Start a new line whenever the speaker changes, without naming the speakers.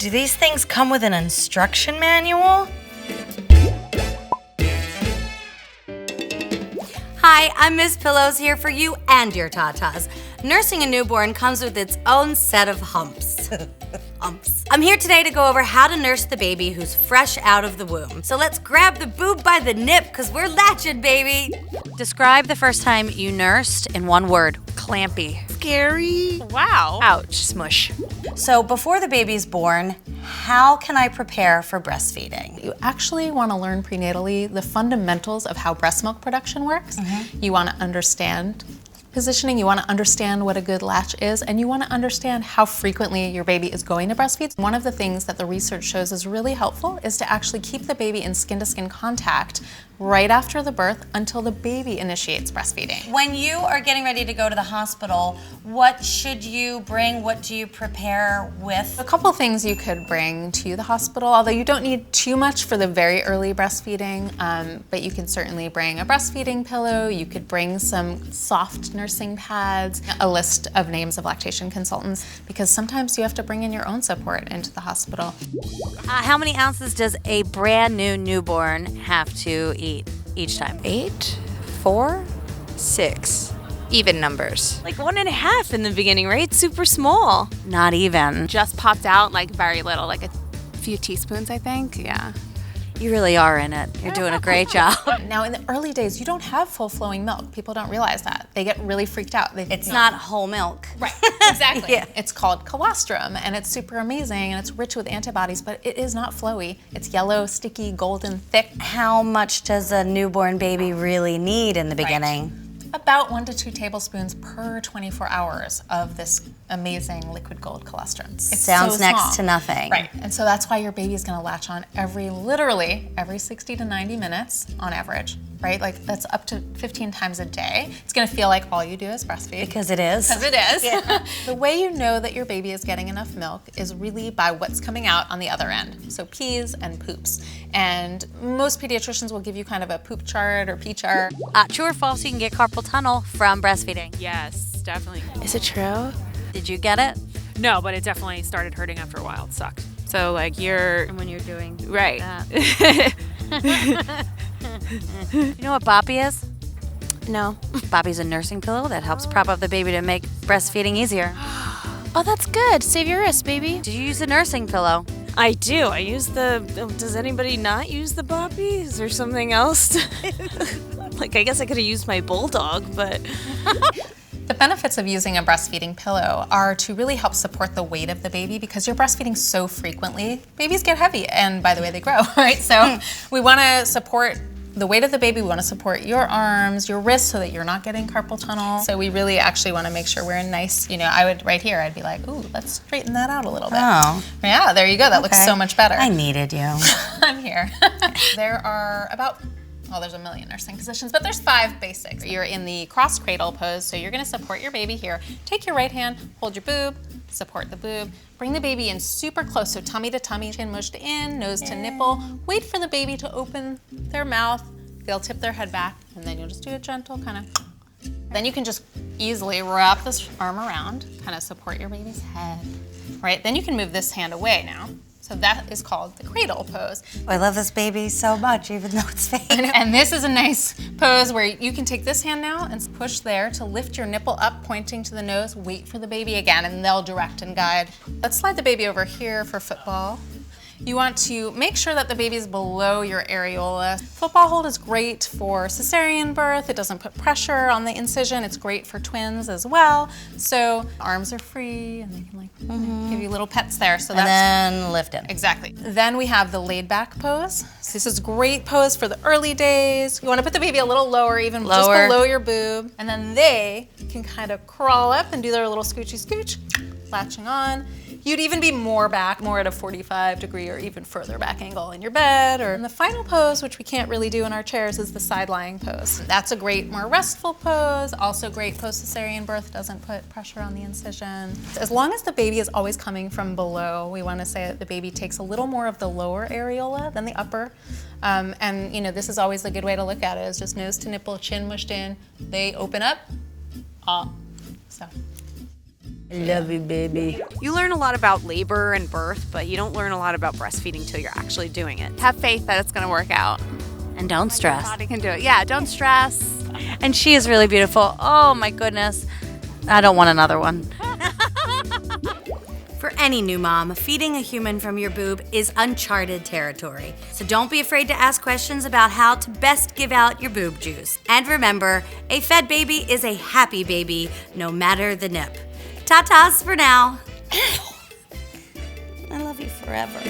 Do these things come with an instruction manual? Hi, I'm Ms. Pillows here for you and your tatas. Nursing a newborn comes with its own set of humps. I'm here today to go over how to nurse the baby who's fresh out of the womb. So let's grab the boob by the nip, because we're latching, baby.
Describe the first time you nursed in one word.
Clampy.
Scary.
Wow. Ouch. Smush.
So before the baby's born, how can I prepare for breastfeeding?
You actually want to learn prenatally the fundamentals of how breast milk production works. You want to understand positioning, you want to understand what a good latch is, and you want to understand how frequently your baby is going to breastfeed. One of the things that the research shows is really helpful is to actually keep the baby in skin-to-skin contact right after the birth until the baby initiates breastfeeding.
When you are getting ready to go to the hospital, what should you bring? What do you prepare with?
A couple things you could bring to the hospital, although you don't need too much for the very early breastfeeding, but you can certainly bring a breastfeeding pillow, you could bring some soft nursing pads, a list of names of lactation consultants, because sometimes you have to bring in your own support into the hospital.
How many ounces does a brand new newborn have to eat each time?
8, 4, 6. Even numbers.
Like 1.5 in the beginning, right? Super small.
Not even.
Just popped out like very little, like a few teaspoons, I think. Yeah.
You really are in it. You're doing a great job.
Now in the early days, you don't have full flowing milk. People don't realize that. They get really freaked out.
It's not whole milk.
Right, exactly.
Yeah.
It's called colostrum, and it's super amazing, and it's rich with antibodies, but it is not flowy. It's yellow, sticky, golden, thick.
How much does a newborn baby really need in the beginning?
About 1 to 2 tablespoons per 24 hours of this amazing liquid gold colostrum. It
sounds next to nothing.
Right, and so that's why your baby is gonna latch on literally every 60 to 90 minutes on average, right? Like that's up to 15 times a day. It's gonna feel like all you do is breastfeed.
Because it is.
Because it is. Yeah. The way you know that your baby is getting enough milk is really by what's coming out on the other end. So pees and poops. And most pediatricians will give you kind of a poop chart or pee chart.
True or false, you can get carpal tunnel from breastfeeding?
Yes, definitely.
Is it true?
Did you get it?
No, but it definitely started hurting after a while. It sucked. So like
When you're doing
right.
that. You know what Boppy is?
No.
Boppy's a nursing pillow that helps prop up the baby to make breastfeeding easier.
Oh, that's good. Save your wrist, baby.
Did you use a nursing pillow?
I do. I use does anybody not use the Boppy? Is there something else? Like, I guess I could have used my bulldog, but.
The benefits of using a breastfeeding pillow are to really help support the weight of the baby because you're breastfeeding so frequently. Babies get heavy, and by the way, they grow, right? So we want to support the weight of the baby. We want to support your arms, your wrists, so that you're not getting carpal tunnel. So we really actually want to make sure we're in nice, I would, right here, I'd be like, ooh, let's straighten that out a little bit.
Oh.
Yeah, there you go. That looks so much better.
I needed you.
I'm here. There are there's a million nursing positions, but there's 5 basics. You're in the cross cradle pose, so you're gonna support your baby here. Take your right hand, hold your boob, support the boob. Bring the baby in super close, so tummy to tummy, chin mushed in, nose to nipple. Wait for the baby to open their mouth. They'll tip their head back, and then you'll just do a gentle kind of. Then you can just easily wrap this arm around, kind of support your baby's head, right? Then you can move this hand away now. So that is called the cradle pose.
I love this baby so much, even though it's fake.
And this is a nice pose where you can take this hand now and push there to lift your nipple up, pointing to the nose, wait for the baby again, and they'll direct and guide. Let's slide the baby over here for football. You want to make sure that the baby is below your areola. Football hold is great for cesarean birth. It doesn't put pressure on the incision. It's great for twins as well. So arms are free, and they can give you little pets there. So
And then lift him.
Exactly. Then we have the laid back pose. So this is a great pose for the early days. You want to put the baby a little lower, even just below your boob. And then they can kind of crawl up and do their little scoochy scooch, latching on. You'd even be more back, more at a 45-degree or even further back angle in your bed. And the final pose, which we can't really do in our chairs, is the side lying pose. That's a great, more restful pose, also great post-cesarean birth, doesn't put pressure on the incision. As long as the baby is always coming from below, we want to say that the baby takes a little more of the lower areola than the upper. And this is always a good way to look at it, is just nose to nipple, chin mushed in. They open up, so.
Love you, baby.
You learn a lot about labor and birth, but you don't learn a lot about breastfeeding till you're actually doing it.
Have faith that it's going to work out.
And don't stress.
Body can do it. Yeah, don't stress.
And she is really beautiful. Oh my goodness. I don't want another one.
For any new mom, feeding a human from your boob is uncharted territory. So don't be afraid to ask questions about how to best give out your boob juice. And remember, a fed baby is a happy baby, no matter the nip. Ta-tas for now. I love you forever.